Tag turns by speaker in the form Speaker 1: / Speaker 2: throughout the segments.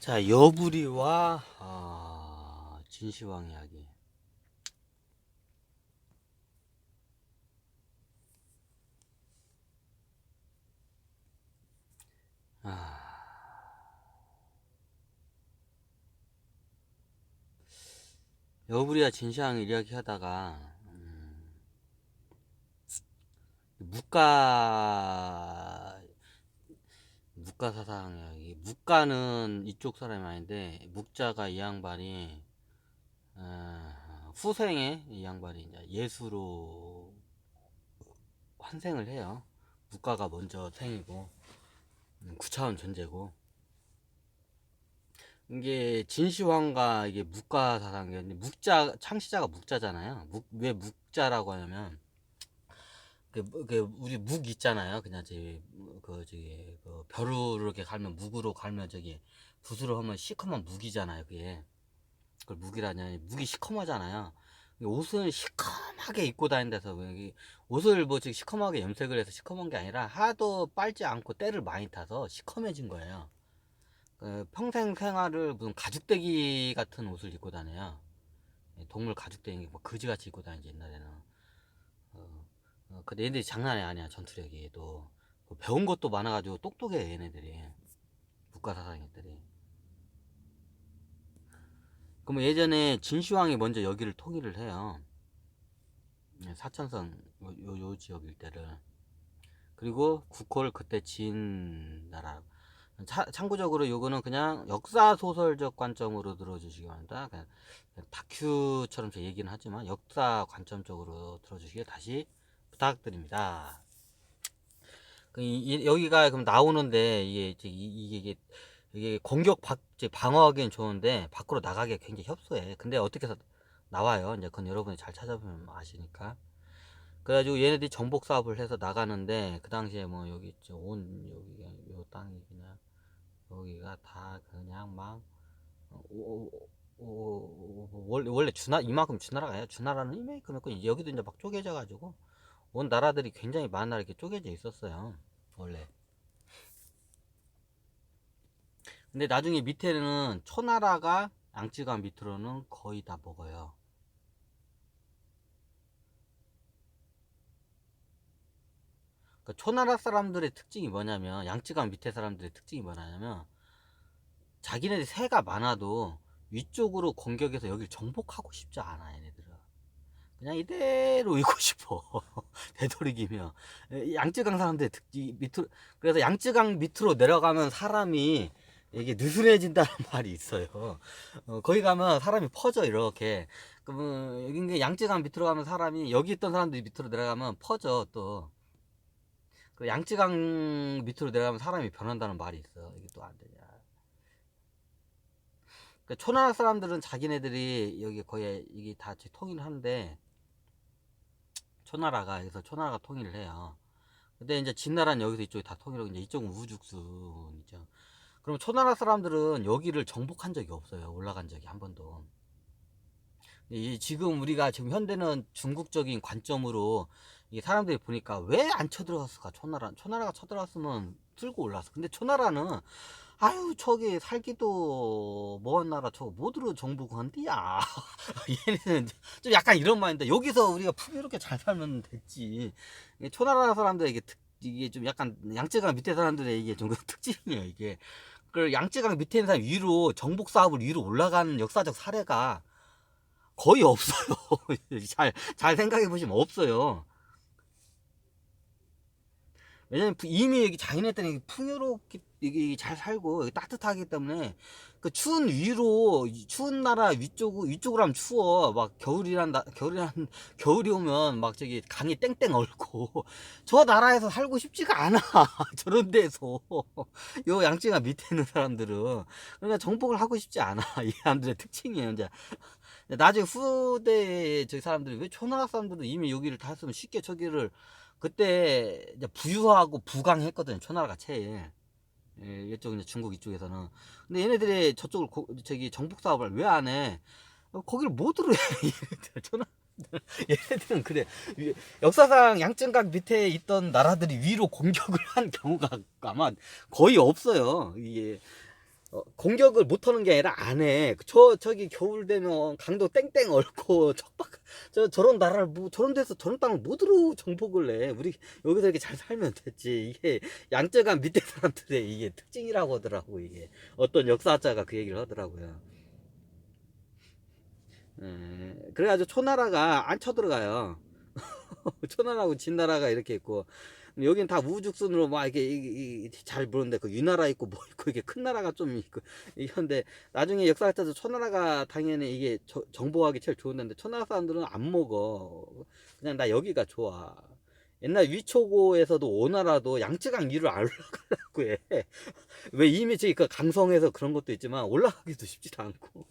Speaker 1: 자, 여부리와 진시황 이야기. 아, 여부리와 진시황 이야기 하다가 묵가 사상 이야기. 묵가는 이쪽 사람이 아닌데 묵자가 이 양반이 후생에 이 양반이 이제 예수로 환생을 해요. 묵가가 먼저 생이고 9차원 존재고. 이게 진시황과 이게 묵가 사상이었는데, 묵자 창시자가 묵자잖아요. 왜 묵자라고 하냐면 우리 묵 있잖아요. 그냥 그 벼루로 이렇게 갈면, 묵으로 갈면 저기 붓으로 하면 시커먼 묵이잖아요. 그게 그걸 묵이라냐, 묵이 시커머잖아요. 옷을 시커멓게 입고 다닌다서, 옷을 뭐 지금 시커멓게 염색을 해서 시커먼 게 아니라 하도 빨지 않고 때를 많이 타서 시커매진 거예요. 평생 생활을 무슨 가죽대기 같은 옷을 입고 다녀요. 동물 가죽대기 뭐 거지같이 입고 다니지 옛날에는. 근데 얘네들이 장난이 아니야. 전투력이 또 배운 것도 많아가지고 똑똑해 얘네들이. 국가사상애들이. 그럼 예전에 진시황이 먼저 여기를 통일을 해요. 사천성 요 지역 일대를. 그리고 국호를 그때 진 나라. 참고적으로 요거는 그냥 역사 소설적 관점으로 들어주시기 바랍니다. 그냥 다큐처럼 저 얘기는 하지만 역사 관점적으로 들어주시길 다시 부탁드립니다. 여기가 그럼 나오는데 이게 방어하기엔 좋은데 밖으로 나가기가 굉장히 협소해. 근데 어떻게 해서 나와요? 이제 그건 여러분이 잘 찾아보면 아시니까. 그래가지고 얘네들이 정복 사업을 해서 나가는데, 그 당시에 뭐 여기 여기가 요 땅이 그냥 여기가 다 그냥 막 원래 이만큼 주나라가 아니야. 주나라는 이만큼 있고, 여기도 이제 막 쪼개져 가지고 온 나라들이 굉장히 많은 나라 이렇게 쪼개져 있었어요 원래. 근데 나중에 밑에는 초나라가 양쯔강 밑으로는 거의 다 먹어요. 그러니까 초나라 사람들의 특징이 뭐냐면, 양쯔강 밑에 사람들의 특징이 뭐냐면, 자기네들 새가 많아도 위쪽으로 공격해서 여기를 정복하고 싶지 않아. 얘네들은 그냥 이대로 있고 싶어. 되도록이면. 양쯔강 사람들의 특징 밑으로. 그래서 양쯔강 밑으로 내려가면 사람이 이게 느슨해진다는 말이 있어요. 거기 가면 사람이 퍼져 이렇게. 그러면 여기 양쯔강 밑으로 가면 사람이, 여기 있던 사람들이 밑으로 내려가면 퍼져 또. 그 양쯔강 밑으로 내려가면 사람이 변한다는 말이 있어. 이게 또 안 되냐. 그러니까 초나라 사람들은 자기네들이 여기 거의 이게 다 통일하는데, 초나라가 통일을 해요. 근데 이제 진나라는 여기서 이쪽이 다 통일하고, 이제 이쪽은 우죽순이죠. 그럼 초나라 사람들은 여기를 정복한 적이 없어요. 올라간 적이 한 번도. 지금 우리가 지금 현대는 중국적인 관점으로 이 사람들이 보니까 왜 안 쳐들어갔을까? 초나라가 쳐들어갔으면 들고 올랐어. 근데 초나라는, 아유 저기 살기도 먼 나라 저거 뭐들어 정복한디야. 얘네는 좀 약간 이런 마인드. 여기서 우리가 풍요롭게 잘 살면 됐지. 초나라 사람들 이게 좀 약간 양쯔강 밑에 사람들의 이게 좀 특징이에요 이게. 그 양쯔강 밑에 있는 사람 위로 정복 사업을 위로 올라가는 역사적 사례가 거의 없어요. 잘 생각해 보시면 없어요. 왜냐면 이미 여기 자기네들이 풍요롭게 이게 잘 살고 따뜻하기 때문에, 그 추운 위로, 추운 나라 위쪽으로 하면 추워. 막 겨울이 오면 막 저기 강이 땡땡 얼고 저 나라에서 살고 싶지가 않아. 저런 데서. 요 양쯔가 밑에 있는 사람들은 그러니까 정복을 하고 싶지 않아. 이 사람들의 특징이에요. 이제 나중에 후대 저 사람들이, 왜 초나라 사람들도 이미 여기를 다 했으면 쉽게 저기를, 그때 이제 부유하고 부강했거든요. 초나라가 제일. 예, 이쪽 이제 중국 이쪽에서는. 근데 얘네들이 저쪽을 저기 정복 사업을 왜 안 해? 거기를 못 들어. 얘네들 얘네들은 그래. 역사상 양쯔강 밑에 있던 나라들이 위로 공격을 한 경우가 아마 거의 없어요. 이게 공격을 못하는 게 아니라 안 해. 저기 겨울 되면 강도 땡땡 얽고 저런 나라를 저런 데서 저런 땅을 못 들어 정복을 해. 우리 여기서 이렇게 잘 살면 됐지. 이게 양쯔강 밑에 사람들의 이게 특징이라고 하더라고. 이게 어떤 역사자가 그 얘기를 하더라고요. 그래가지고 초나라가 안 쳐들어가요. 초나라하고 진나라가 이렇게 있고, 여긴 다 우후죽순으로 막 이게 잘 보는데 그 유나라 있고 뭐 있고 이게 큰 나라가 좀 있고 이건데, 나중에 역사학자도 초나라가 당연히 이게 정복하기 제일 좋은 데인데, 초나라 사람들은 안 먹어. 그냥 나 여기가 좋아. 옛날 위초고에서도 오나라도 양쯔강 위를 올라가려고 해. 왜 이미 저기 그 강성에서 그런 것도 있지만 올라가기도 쉽지도 않고.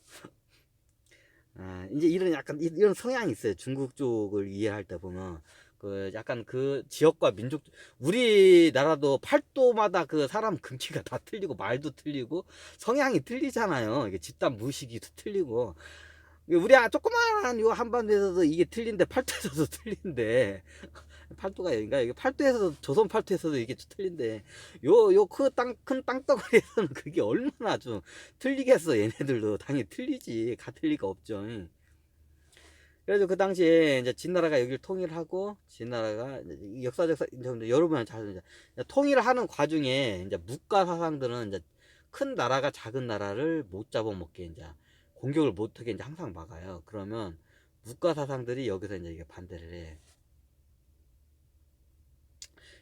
Speaker 1: 이제 이런 약간 이런 성향이 있어요. 중국 쪽을 이해할 때 보면 그 약간 그 지역과 민족, 우리나라도 팔도마다 그 사람 금치가 다 틀리고 말도 틀리고 성향이 틀리잖아요. 이게 집단 무의식이도 틀리고, 우리 조그마한 요 한반도에서도 이게 틀린데 팔도에서도 틀린데, 팔도가 여긴가? 여기 팔도에서도, 조선 팔도에서도 이게 틀린데, 큰 땅덩어리에서는 그게 얼마나 좀 틀리겠어. 얘네들도 당연히 틀리지. 같을 리가 없죠. 그래서 그 당시에 이제 진나라가 여기를 통일하고, 진나라가 여러분 잘 통일하는 과정에 이제 묵가 사상들은 이제 큰 나라가 작은 나라를 못 잡아먹게 이제 공격을 못하게 이제 항상 막아요. 그러면 묵가 사상들이 여기서 이제 이게 반대를 해.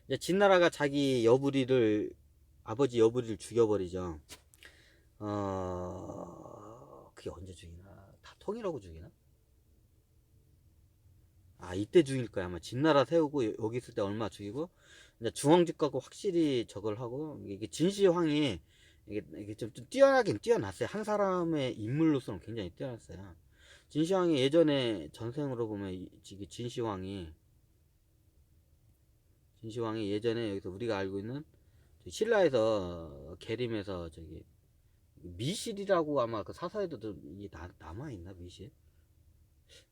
Speaker 1: 이제 진나라가 자기 여부리를, 아버지 여부리를 죽여버리죠. 그게 언제 죽이나? 다 통일하고 죽이나? 이때 죽일 거야. 아마 진나라 세우고 여기 있을 때 얼마 죽이고, 이제 중앙집하고 확실히 저걸 하고, 이게 진시황이 이게 좀 뛰어나긴 뛰어났어요. 한 사람의 인물로서는 굉장히 뛰어났어요. 진시황이 예전에 전생으로 보면 진시황이 예전에 여기서 우리가 알고 있는 신라에서 계림에서 저기 미실이라고, 아마 그 사사에도 이게 남아있나 미실?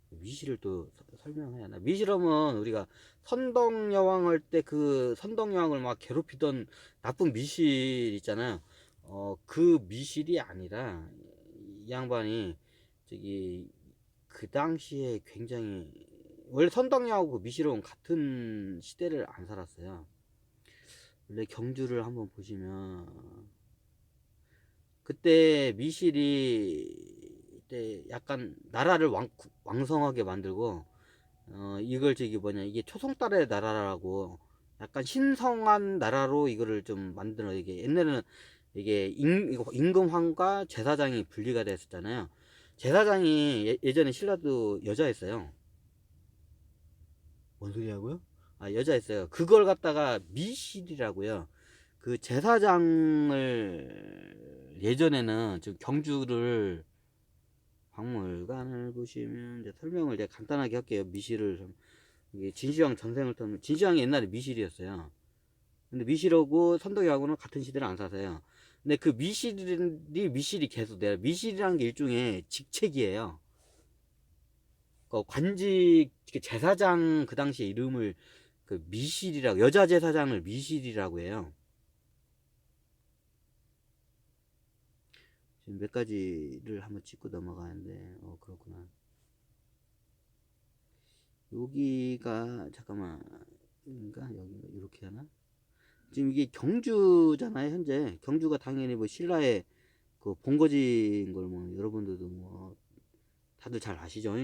Speaker 1: 미실을 또 설명해야 하나? 미실하면 우리가 선덕여왕 할 때 그 선덕여왕을 막 괴롭히던 나쁜 미실 있잖아요. 그 미실이 아니라 이 양반이 저기 그 당시에 굉장히, 원래 선덕여왕하고 그 미실은 같은 시대를 안 살았어요. 원래 경주를 한번 보시면, 그때 미실이 때 약간 나라를 왕성하게 만들고, 이걸 저기 뭐냐, 이게 초성달의 나라라고, 약간 신성한 나라로 이거를 좀 만들어. 이게 옛날에는 이게 임금황과 제사장이 분리가 됐었잖아요. 제사장이 예전에 신라도 여자였어요. 뭔 소리냐고요? 여자였어요. 그걸 갖다가 미실이라고요. 그 제사장을 예전에는 지금 경주를 박물관을 보시면 이제 설명을 제가 간단하게 할게요. 미실을 이게 진시황 전생을 통해, 진시황이 옛날에 미실이었어요. 근데 미실하고 선덕여하고는 같은 시대를 안 사세요. 근데 그 미실이 계속 돼요. 미실이라는 게 일종의 직책이에요. 그 관직 제사장 그 당시에 이름을 그 미실이라고, 여자 제사장을 미실이라고 해요. 지금 몇 가지를 한번 짚고 넘어가는데, 그렇구나. 여기가 잠깐만, 여기 이렇게 하나? 지금 이게 경주잖아요. 현재 경주가 당연히 뭐 신라의 그 본거지인 걸 뭐 여러분들도 뭐 다들 잘 아시죠?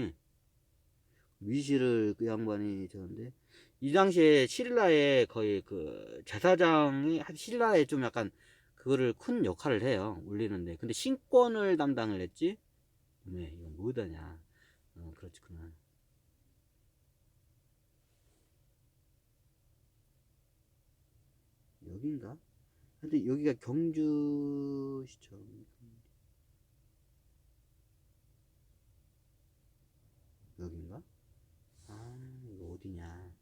Speaker 1: 위시를 그 양반이 저는데, 이 당시에 신라의 거의 그 제사장이 신라에 좀 약간 그거를 큰 역할을 해요. 올리는데, 근데 신권을 담당을 했지. 네, 이건 뭐다냐? 그렇구나. 여긴가? 근데 여기가 경주시청. 여긴가? 이거 어디냐?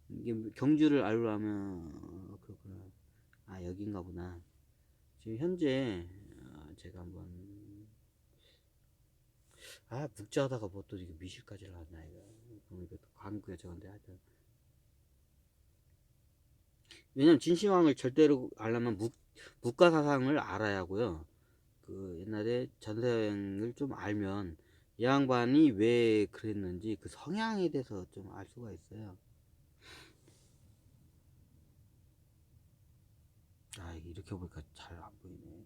Speaker 1: 이게 경주를 알려면, 그렇구나. 여긴가 보나. 지금 현재 제가 한번 묵자하다가 뭐 또 이게 미실까지 나왔나 이거. 이거 광구야 저건데 하여튼. 왜냐면 진시황을 절대로 알려면 국가 사상을 알아야 하고요. 그 옛날에 전세 여행을 좀 알면 이 양반이 왜 그랬는지 그 성향에 대해서 좀 알 수가 있어요. 아, 이렇게 보니까 잘 안 보이네.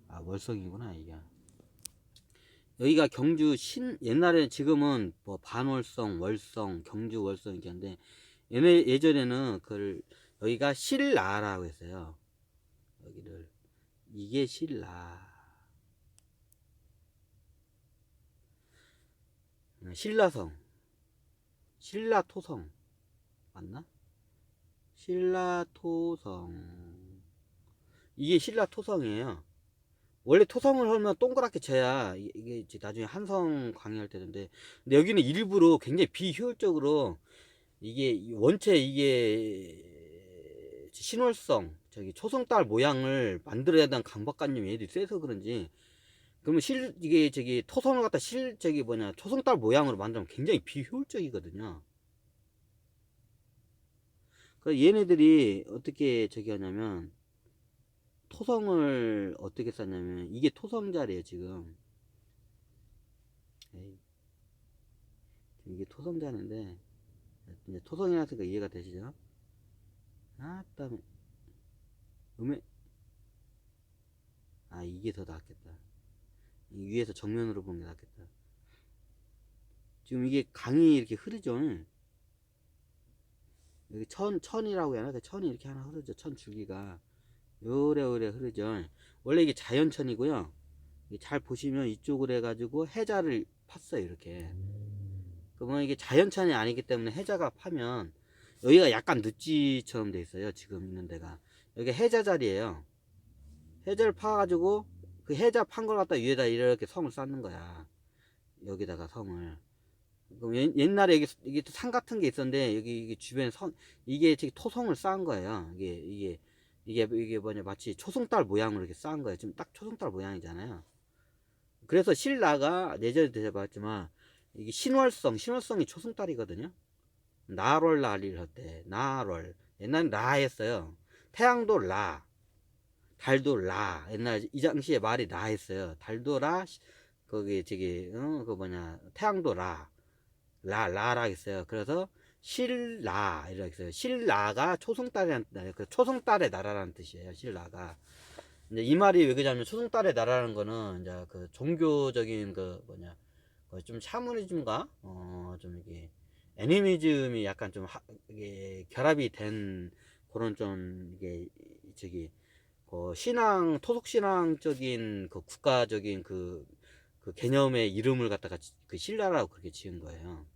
Speaker 1: 아, 월성이구나, 이게. 여기가 경주 옛날에 지금은 뭐 반월성, 월성, 경주 월성 이렇게 하는데, 예전에는 여기가 신라라고 했어요. 여기를. 이게 신라. 신라성. 신라토성. 맞나? 신라토성. 이게 신라토성이에요. 원래 토성을 하면 동그랗게 쳐야 이게 이제 나중에 한성 강의할 때인데, 근데 여기는 일부러 굉장히 비효율적으로 이게 원체 이게 신월성 저기 초승달 모양을 만들어야 되는 강박관념이 얘들이 세서 그런지, 그러면 이게 저기 토성을 갖다 저기 초승달 모양으로 만들면 굉장히 비효율적이거든요. 그래서 얘네들이 어떻게 저기 하냐면 토성을 어떻게 썼냐면, 이게 토성자리에요 지금. 에이, 이게 토성자인데 이제 토성이라서 이해가 되시죠? 아따 음에 아, 이게 더 낫겠다. 이 위에서 정면으로 보는 게 낫겠다. 지금 이게 강이 이렇게 흐르죠. 여기 천이라고 해야 하나? 천이 이렇게 하나 흐르죠. 천 줄기가 요래요래 흐르죠. 원래 이게 자연천이고요. 잘 보시면 이쪽으로 해가지고 해자를 팠어요 이렇게. 그러면 이게 자연천이 아니기 때문에 해자가 파면 여기가 약간 늪지처럼 돼 있어요. 지금 있는 데가 여기 해자 자리예요. 해자를 파가지고 그 해자 판 걸 갖다 위에다 이렇게 성을 쌓는 거야. 여기다가 성을. 그럼 옛날에 이게 또 산 같은 게 있었는데 여기 이게 주변에 이게 지금 토성을 쌓은 거예요. 이게 뭐냐, 마치 초승달 모양으로 이렇게 쌓은 거예요. 지금 딱 초승달 모양이잖아요. 그래서 신라가 예전에 대해봤지만 이게 신월성이 초승달이거든요. 나롤라리를 할 때 나롤 옛날엔 라 했어요. 태양도 라, 달도 라. 옛날 이 당시에 말이 라 했어요. 달도 라, 거기 저기 그 뭐냐, 태양도 라라 했어요. 그래서 신라 이렇게 했어요. 신라가 초승달이라는, 그 초승달의 나라라는 뜻이에요. 신라가. 이제 이 말이 왜 그러냐면, 초승달의 나라라는 거는 이제 그 종교적인 그 뭐냐, 좀 샤머니즘과 좀 이게 애니미즘이 약간 좀 이게 결합이 된 그런 좀 이게 저기 신앙, 토속 신앙적인 그 국가적인 그 개념의 이름을 갖다가 그 신라라고 그렇게 지은 거예요.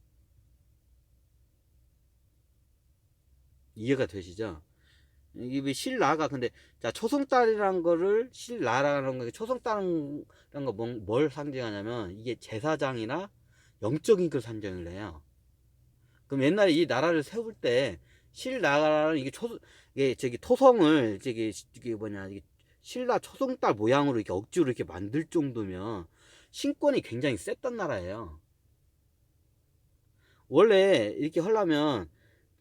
Speaker 1: 이해가 되시죠? 이게 왜 신라가, 근데 자, 초승달이라는 거를 신라라는 거, 초승달이라는 거 뭘 상징하냐면 이게 제사장이나 영적인 걸 상징을 해요. 그럼 옛날에 이 나라를 세울 때 신라라는 이게 저기 토성을 저기 뭐냐, 이게 신라 초승달 모양으로 이렇게 억지로 이렇게 만들 정도면 신권이 굉장히 셌던 나라예요. 원래 이렇게 하려면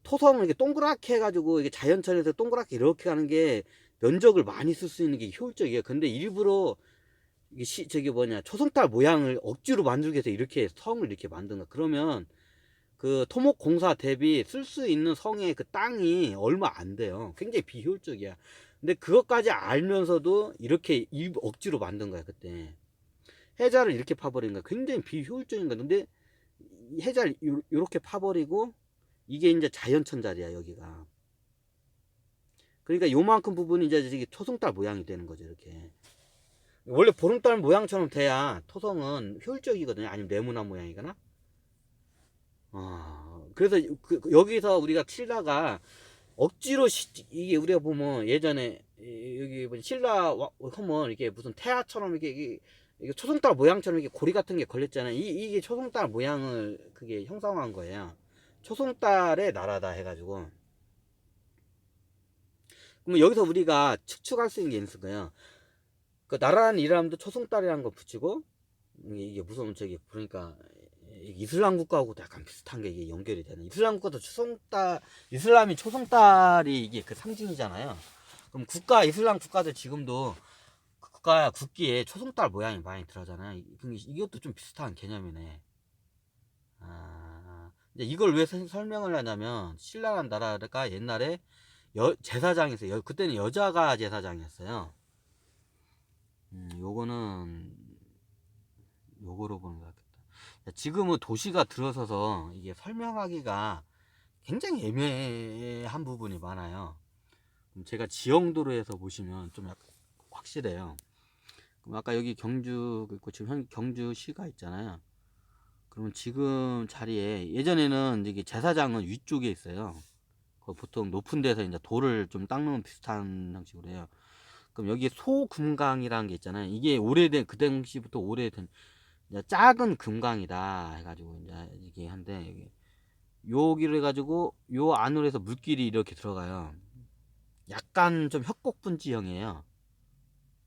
Speaker 1: 토성을 이렇게 동그랗게 해가지고 이게 자연천에서 동그랗게 이렇게 하는 게 면적을 많이 쓸 수 있는 게 효율적이에요. 근데 일부러 이게 저기 뭐냐, 초승달 모양을 억지로 만들기 위해서 이렇게 성을 이렇게 만든 거. 그러면 그 토목공사 대비 쓸 수 있는 성의 그 땅이 얼마 안 돼요. 굉장히 비효율적이야. 근데 그것까지 알면서도 이렇게 억지로 만든 거야 그때. 해자를 이렇게 파버린 거야. 굉장히 비효율적인 거야. 근데 해자를 이렇게 파버리고, 이게 이제 자연천 자리야 여기가. 그러니까 요만큼 부분이 이제 초승달 모양이 되는 거죠 이렇게. 원래 보름달 모양처럼 돼야 토성은 효율적이거든요. 아니면 네모난 모양이거나. 그래서 여기서 우리가 신라가 억지로 이게 우리가 보면 예전에 여기 신라 하면 이렇게 무슨 태아처럼 이게 초승달 모양처럼 이렇게 고리 같은 게 걸렸잖아요. 이게 초승달 모양을 그게 형상화한 거예요. 초승달의 나라다 해가지고. 그러면 여기서 우리가 추측할 수 있는 게 있을 거예요. 그 나라라는 이름도 초승달이라는 거 붙이고, 이게 무슨 저기 그러니까 이슬람 국가하고도 약간 비슷한 게 이게 연결이 되는. 이슬람 국가도 초성달, 이슬람이 초성달이 이게 그 상징이잖아요. 그럼 이슬람 국가들 지금도 국기에 초성달 모양이 많이 들어가잖아요. 이것도 좀 비슷한 개념이네. 이제 이걸 왜 설명을 하냐면, 신라라는 나라가 옛날에 제사장이었어요. 그때는 여자가 제사장이었어요. 요거는 요거로 보는 게 낫겠다. 지금은 도시가 들어서서 이게 설명하기가 굉장히 애매한 부분이 많아요. 제가 지형도로에서 보시면 좀 약간 확실해요. 그럼 아까 여기 경주 있고 지금 경주시가 있잖아요. 그러면 지금 자리에 예전에는 이게 제사장은 위쪽에 있어요. 보통 높은 데서 이제 돌을 좀 닦는 비슷한 형식으로 해요. 그럼 여기 소금강이라는 게 있잖아요. 이게 오래된 그 당시부터 오래된 이제 작은 금강이다 해가지고 이제 이게 한데 여기를 해가지고 요 안으로 해서 물길이 이렇게 들어가요. 약간 좀 협곡분지형이에요.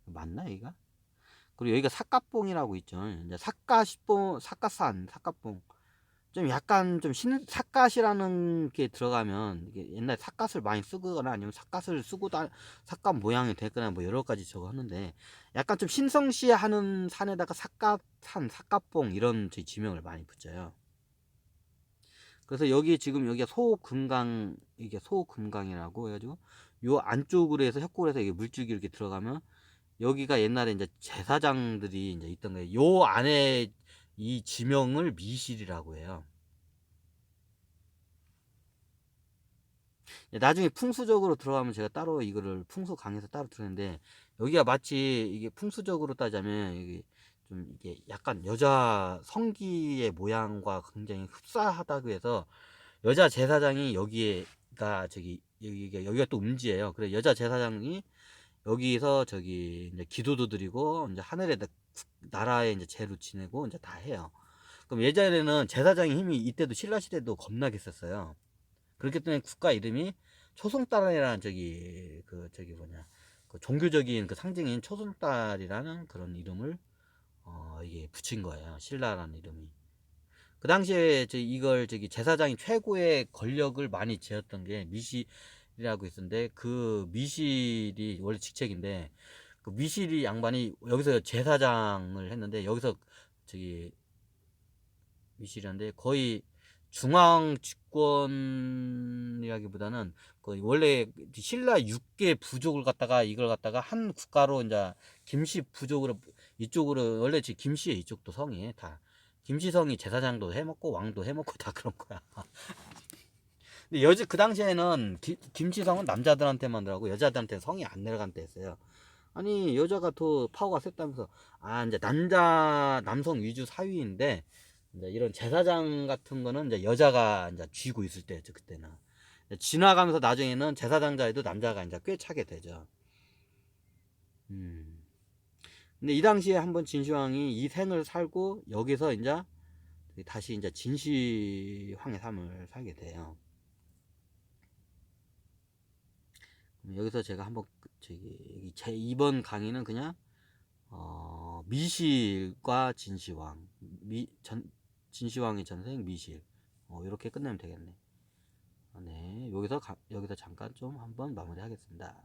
Speaker 1: 맞나 여기가? 그리고 여기가 삿갓봉이라고 있죠. 이제 삿갓봉. 좀 약간 좀 삿갓이라는 게 들어가면 이게 옛날에 삿갓을 많이 쓰거나 아니면 삿갓을 쓰고 삿갓 모양이 되거나 뭐 여러 가지 저거 하는데 약간 좀 신성시하는 산에다가 삿갓봉 이런 지명을 많이 붙여요. 그래서 여기 지금 여기가 소금강, 이게 소금강이라고 해가지고 요 안쪽으로 해서 협곡으로 해서 이게 물줄기 이렇게 들어가면 여기가 옛날에 이제 제사장들이 이제 있던 거예요. 요 안에 이 지명을 미실이라고 해요. 나중에 풍수적으로 들어가면 제가 따로 이거를 풍수 강에서 따로 들었는데 여기가 마치 이게 풍수적으로 따자면 이게 좀 이게 약간 여자 성기의 모양과 굉장히 흡사하다고 해서 여자 제사장이 여기가 또 음지예요. 그래 여자 제사장이 여기서 이제 기도도 드리고 이제 하늘에 나라에 이제 제로 지내고 이제 다 해요. 그럼 예전에는 제사장의 힘이 이때도 신라 시대도 겁나게 썼어요. 그렇기 때문에 국가 이름이 초승달이라는 그 종교적인 그 상징인 초승달이라는 그런 이름을 이게 붙인 거예요. 신라라는 이름이. 그 당시에 이걸 제사장이 최고의 권력을 많이 쥐었던 게 미실이라고 있었는데 그 미실이 원래 직책인데 그 미실이 양반이 여기서 제사장을 했는데 여기서 저기 미실이었는데 거의 중앙 집권이라기보다는 거의 원래 신라 6개 부족을 갖다가 이걸 갖다가 한 국가로 이제 김씨 부족으로 이쪽으로 원래 지금 김씨의 이쪽도 성이 다 김씨성이 제사장도 해먹고 왕도 해먹고 다 그런 거야. 근데 그 당시에는 김씨성은 남자들한테만 들어가고 여자들한테 성이 안 내려간 때였어요. 아니 여자가 더 파워가 셌다면서 이제 남성 위주 사위인데 이제 이런 제사장 같은 거는 이제 여자가 이제 쥐고 있을 때였죠 그때는. 지나가면서 나중에는 제사장 자리도 남자가 이제 꽤 차게 되죠. 음. 근데 이 당시에 한번 진시황이 이 생을 살고 여기서 이제 다시 이제 진시황의 삶을 살게 돼요. 여기서 제가 한번 제 이번 강의는 그냥 미실과 진시황, 진시황의 전생 미실 이렇게 끝내면 되겠네. 네, 여기서 잠깐 좀 한번 마무리하겠습니다.